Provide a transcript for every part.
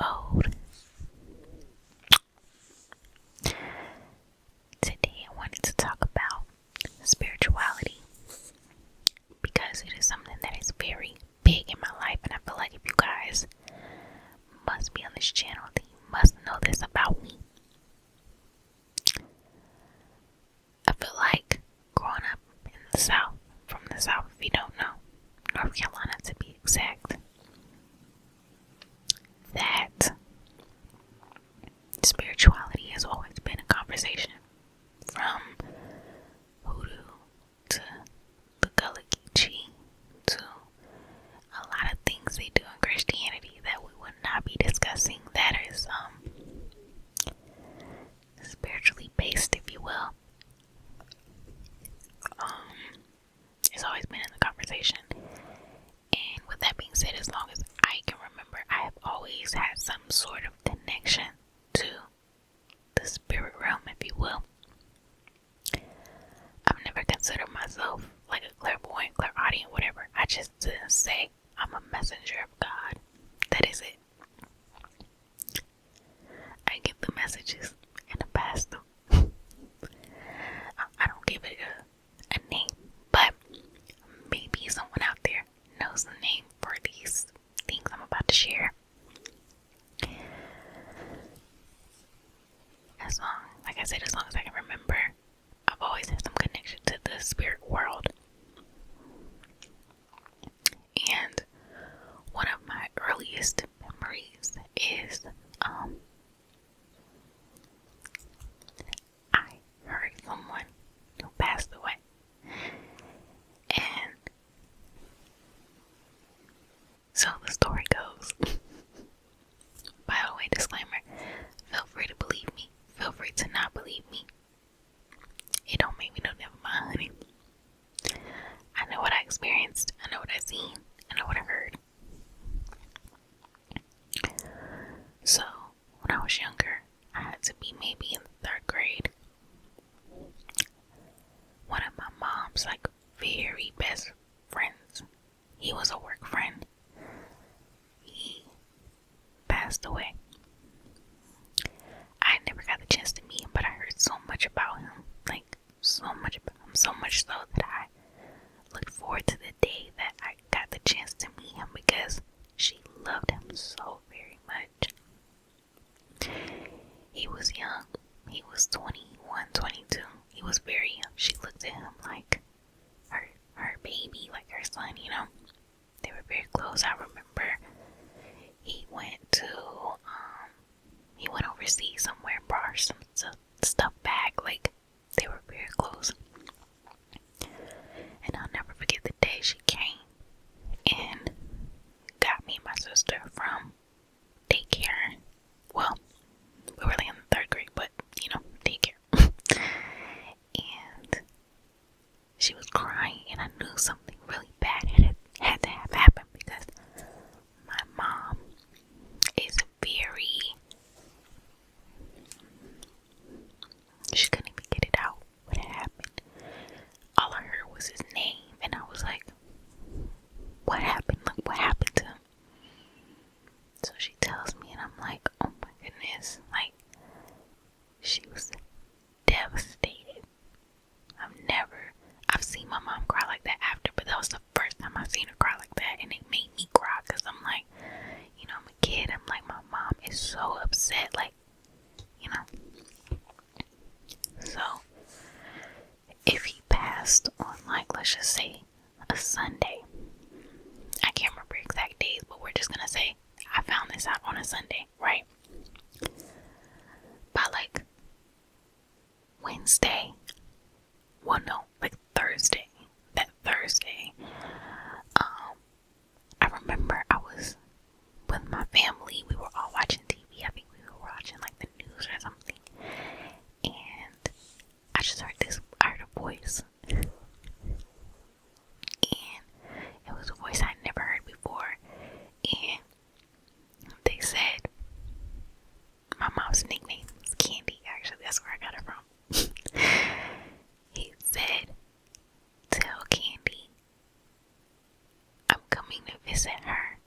old. Today I wanted to talk about spirituality because it is something that is very big in my life, and I feel like if you guys must be on this channel, then you must know this about me. I feel like growing up in the South, from the South if you don't know, North Carolina to be exact, that spirituality has always been a conversation, from hoodoo to the Gullah Geechee to a lot of things they do in Christianity that we would not be discussing, that is spiritually based, if you will. It's always been in the conversation, and with that being said, as long as I can remember, I have always had some sort of connection to the spirit realm, if you will. I've never considered myself like a clairvoyant, clairaudient, whatever. I just say I'm a messenger of God. That is it. I get the messages and I pass them. I don't give it a name, but maybe someone out there knows the name for these things I'm about to share. Like I said, as long as I can remember, I've always had some connection to the spirit world. And one of my earliest memories is I heard someone who passed away. And so the story goes. By the way, disclaimer, feel free to believe me, feel free to not believe me. It don't make me no never mind, honey. I know what I experienced, I know what I seen, I know what I heard. So, when I was younger, I had to be maybe in the 3rd grade. One of my mom's very best friends, he was a work friend, he passed away. I never got the chance to meet him, but I heard so much about him, so much so that I looked forward to the day that I got the chance to meet him, because she loved him so very much. He was young. He was 21, 22. He was very young. She looked at him like her baby, like her son, you know. They were very close. I remember he went overseas somewhere and brought her some stuff back. Like, they were very close. And I'll never forget the day she came and got me and my sister from daycare. Well, we were in the 3rd grade, but daycare. And she was crying, and I knew something really bad had to have happened, because my mom is she couldn't even get it out what had happened. All I heard was his name, and I was like, what happened? Like, what happened to him? So she tells me, and I'm like, oh my goodness. Like, she was devastated. I've seen my mom cry like that after, but that was the first time I've seen her cry like that, and it made me cry, because I'm like, I'm a kid. I'm like, my mom is so upset, like, So, if he passed on, let's just say, a Sunday. I can't remember exact days, but we're just gonna say I found this out on a Sunday, right? By Wednesday, Thursday. That Thursday, I remember I was with my family. We were all watching TV. I think we were watching the news or something. And I just heard a voice. And it was a voice I'd never heard before. And they said, my mom's nickname was Candi, actually. That's where I got it from. He said, tell Candi I'm coming to visit her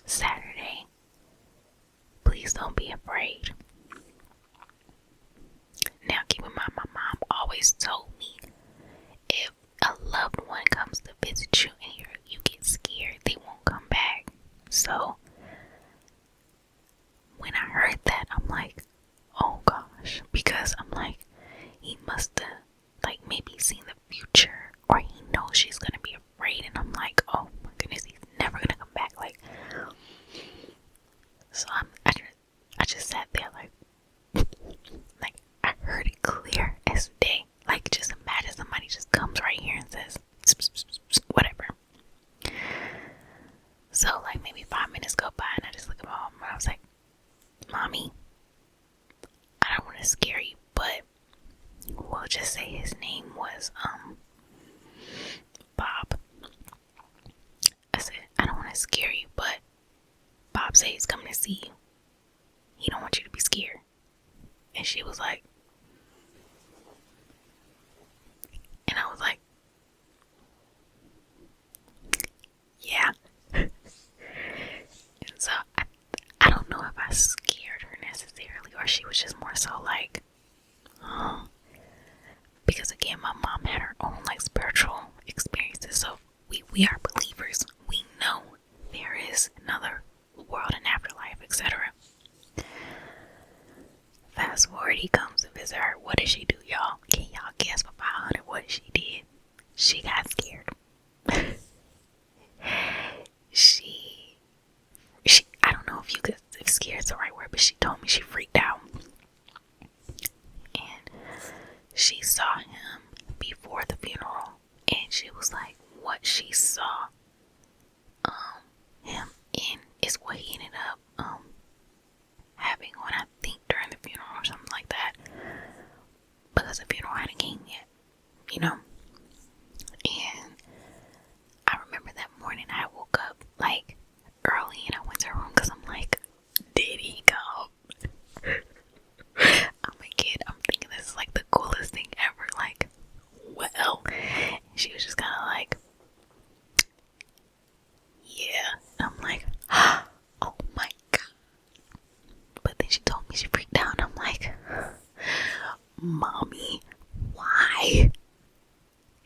Saturday. don't be afraid. Now, keep in mind, my mom always told me if a loved one comes to visit you and you get scared, they won't come back. So, when I heard that, I'm like, oh gosh, because I'm like, he must have, like, maybe seen the future, or he knows she's gonna be afraid, and I'm like, oh my goodness, he's never gonna come back. Like, so I just sat there like I heard it clear as day. Like, just imagine somebody just comes right here and says whatever. So like maybe 5 minutes go by and I just look at my mom and I was like, Mommy, I don't want to scare you, but we'll just say his name was Bob. I said, I don't want to scare you, but Bob said he's coming to see you. He don't want you to be scared. And she was like, and I was like, yeah. And so I don't know if I scared her necessarily, or she was just more so like, oh. Because again, my mom had her own like spiritual experiences, so we are believers. We know there is another world and afterlife, etc. Fast forward, he comes to visit her. What did she do, y'all? Can y'all guess for 500 what she did? She got scared. she I don't know if scared is the right word, but she told me she freaked out. And she saw him before the funeral, and she was like, what she saw him in is what he ended up having on, I think, during the funeral or something like that, because the funeral hadn't came yet, you know. And I remember that morning I woke up like early and I went to her room because I'm like, did he come? I'm a kid, I'm thinking this is like the coolest thing ever, like, well, and she was just kind of like, yeah. And I'm like, oh my god. But then she told me she freaked out, and I'm like, Mommy, why?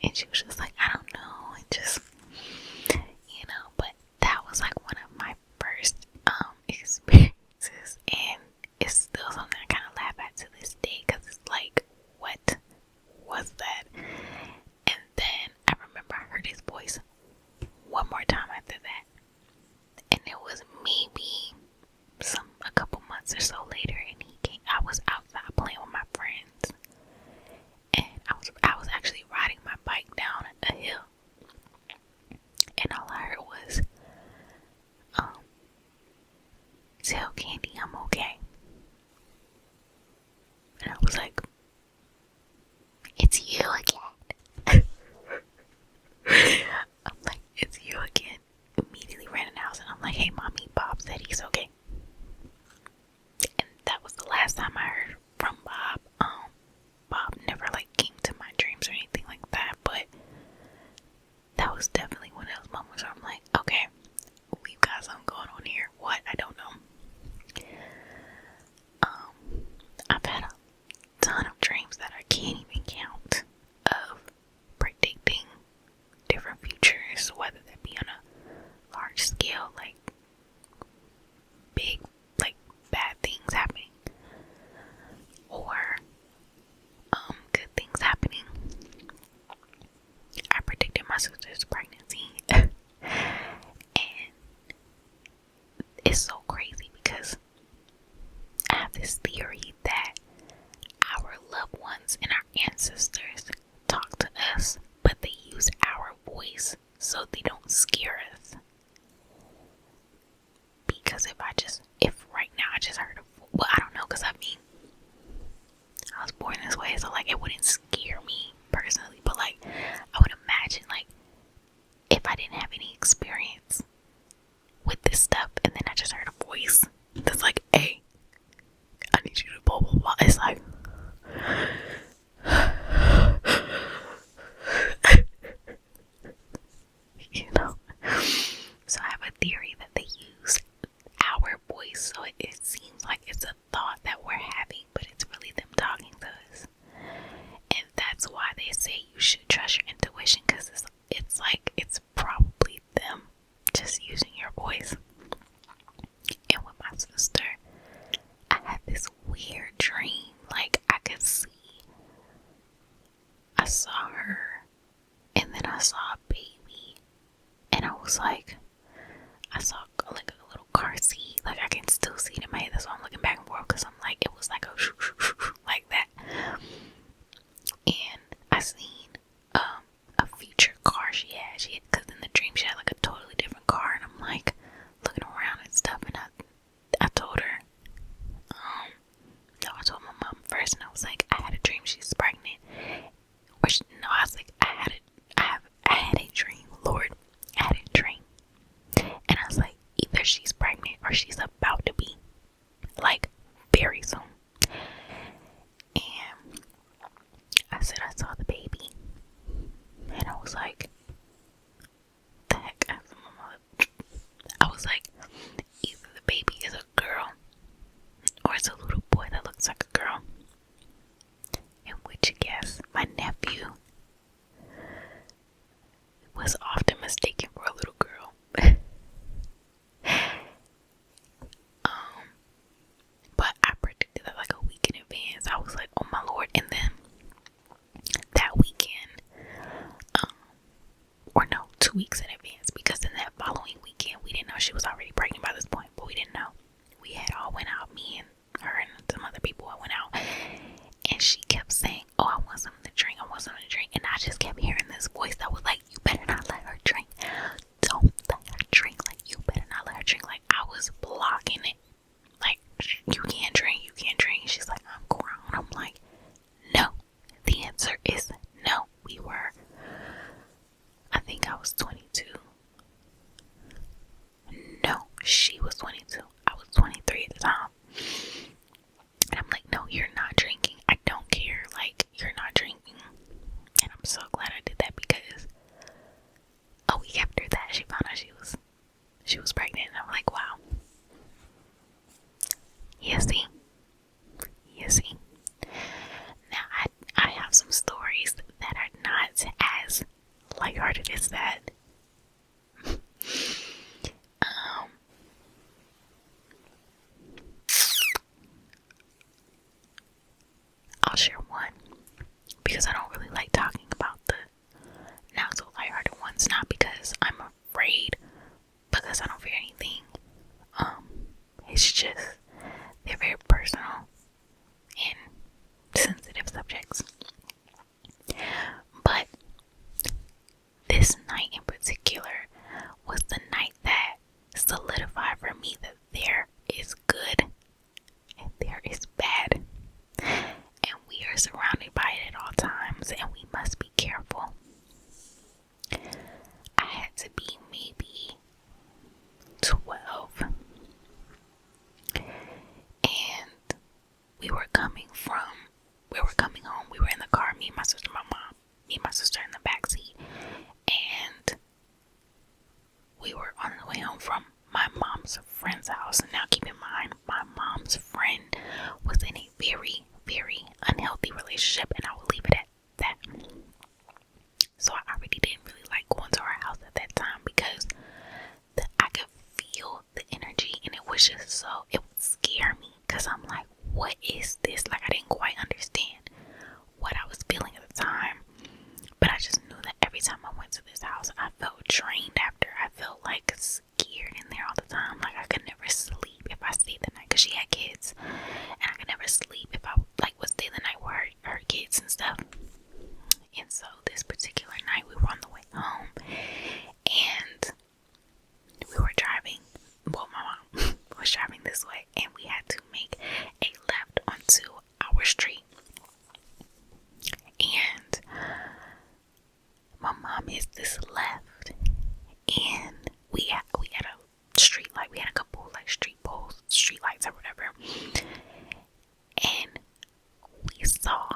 And she was just like, I don't know, and just, you know. But that was like one of my first experiences, and it's still something I kind of laugh at to this day, because it's like, what was that? And then I remember I heard his voice one more time after that, and it was maybe a couple months or so later, and he came. I was outside playing with my friends, and I was actually riding my bike down a hill, and all I heard was, tell Candi I'm okay. And I was like, it's you again. I'm like, it's you again. Immediately ran in the house and I'm like, hey Mommy, Bob said he's okay. And that was the last time I heard from Bob. Bob never like came to my dreams or anything like that, but that was definitely one of those moments where I'm like, okay, we've got something going on here. What? I don't know. I've had a ton of dreams that I can't even count, of predicting different futures, whether that be on a large scale, like big, like bad things happening, or good things happening. I predicted my sister's pregnancy, and it's so crazy because I have this theory that our loved ones and our ancestors talk to us, but they use our voice so they don't scare us. Because if right now I just heard well, I don't know, because I mean, I was born this way, so like it wouldn't scare me personally, but like I would imagine, like, if I didn't have any experience with this stuff and then I just heard a voice that's like, hey, I need you to blah blah blah, it's like you know. So I have a theory that they use our voice, so it seems like voice. And with my sister, I had this weird dream. Like, I saw her, and then I saw a baby, and I was like, I saw like a little car seat. Like, I can still see it in my head. That's why I'm looking back and forth, because I'm like, it was like a shoo, shoo, shoo, shoo, like that. And I seen a future car she had. Because in the dream she had like a totally different car, and I'm like looking around and stuff, and I told her, no, I told my mom first, and I was like, I had a dream she's pregnant. No, I was like, I had a dream, Lord, I had a dream, and I was like, either she's pregnant or she's about to be, like, very soon. And I said I saw the baby, and I was like, the heck? I was like, either the baby is a girl or it's a little boy that looks like a girl. And would you guess, my nephew was often mistaken for a little girl. But I predicted that like a week in advance. I was like, oh my Lord. And then that weekend, or no, 2 weeks in advance, because in that following weekend, we didn't know she was already pregnant by this point, but we didn't know. We had all went out, me and her and some other people went out, and she kept saying, oh, I want something to drink, and I just kept hearing this voice that was like, you better not let her drink, don't let her drink, like, you better not let her drink. Like, I was blocking it, like, you can't drink. She's like, I'm grown. I'm like, no, the answer is no. I think I was 22. No, she was 22. I was 23 at the time. And I'm like, no, you're not drinking. I don't care. Like, you're not drinking. And I'm so glad I did that, because a week after that, she found out she was pregnant. And I'm like, wow. You see? Now, I have some stories that are not as lighthearted as that. I'll share one, because I don't really like talking about the not so lighthearted ones. Not because I'm afraid, because I don't fear anything. It's just they're very personal and sensitive subjects. But this night in particular was the night that solidified for me that there is good and there is bad, and we are surrounded by it at all times, and we must be careful. I had to be maybe 12, and we were coming home. We were in the car, me and my sister, my mom, me and my sister in the back seat, and we were on the way home from my mom's friend's house. And now keep in mind, my mom's friend was in a very, very unhealthy relationship, and I will leave it at that. So I already didn't really like going to her house at that time, because I could feel the energy, and it was just so, it would scare me, because I'm like, what is this? Like, I didn't quite understand what I was feeling at the time, but I just knew that every time I went to this house, I felt drained after. I felt like scared in there all the time. Like, I could never sleep if I stayed the night, because she had kids, and I could never sleep if I like would stay the night with her kids and stuff. And so this particular night, we were on the way home, and we were driving. Well, my mom was driving this way, and we had to make a left onto our street. And my mom hits this left, and we had a street light. We had a couple like street poles, street lights or whatever, and we saw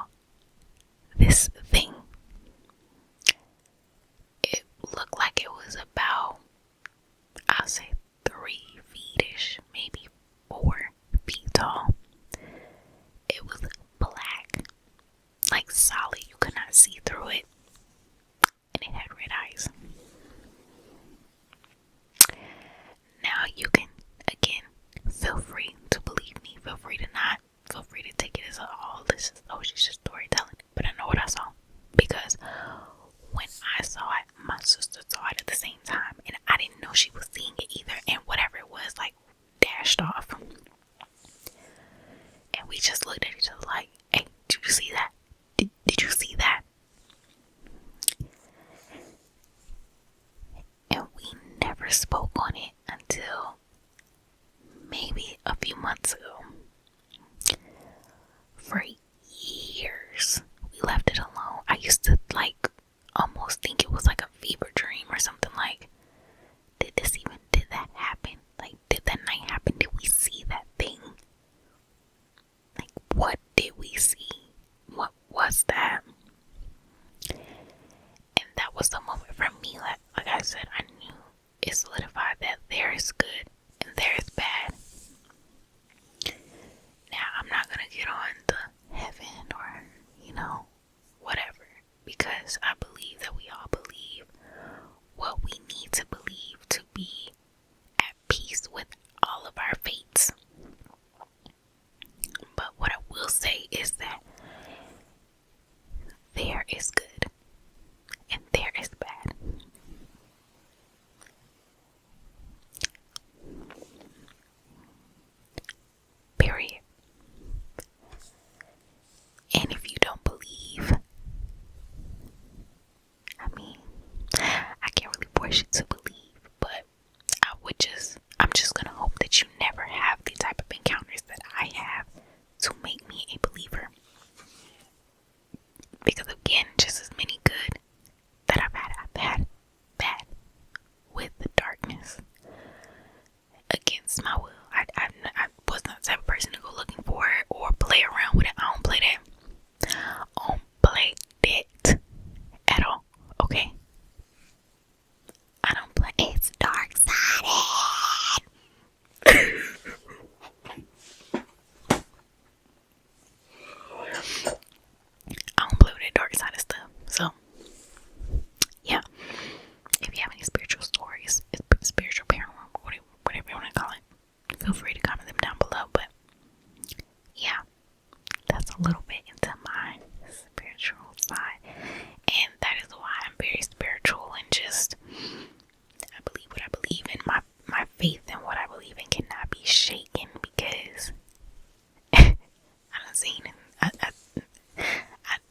this thing. It looked like it was about, I'll say 3 feet-ish, maybe 4 feet tall. It was black, like solid. You could not see through it, and it had red eyes. Now, maybe a few months ago. For years, we left it alone. I used to like almost think it was like a fever dream or something. Like, did that happen? Like, did that night happen? Did we see that thing? Like, what did we see? What was that? And that was the moment for me. Like I said, I knew it solidified that there is good and there is bad. Now, I'm not gonna get on the heaven or, whatever, because I believe that we all believe what we need to believe to be at peace with all of our fates. But what I will say is that there is good and there is bad. Period. And if you don't believe, I can't really force you to believe, but I'm just gonna hope that you never have the type of encounters that I have to make me a believer. Because again, just as many good that I've had bad with the darkness against my will. I was not the type of person to go looking for it or play around with it. I don't play that. I don't play that at all. Okay? I don't play. It's dark sided. I don't play with that dark side of stuff. So, yeah. If you have any spiritual stories, spiritual, paranormal, whatever you want to call it, feel free to comment them down below. But yeah, that's a little bit into my spiritual side, and that is why I'm very spiritual and just I believe what I believe in. My faith in what I believe in cannot be shaken because I done seen it.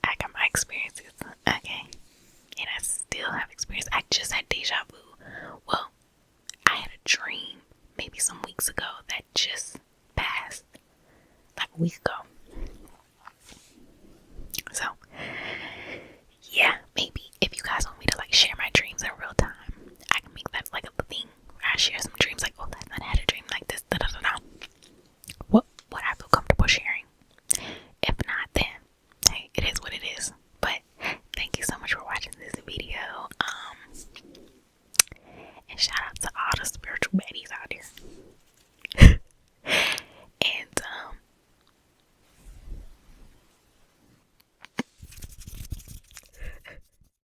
I got my experiences, okay, and I still have experience. I just had deja vu. Well, I had a dream maybe some weeks ago that just passed, like a week ago. So, yeah, maybe if you guys want me to like share my dreams in real time, I can make that like a thing. I share some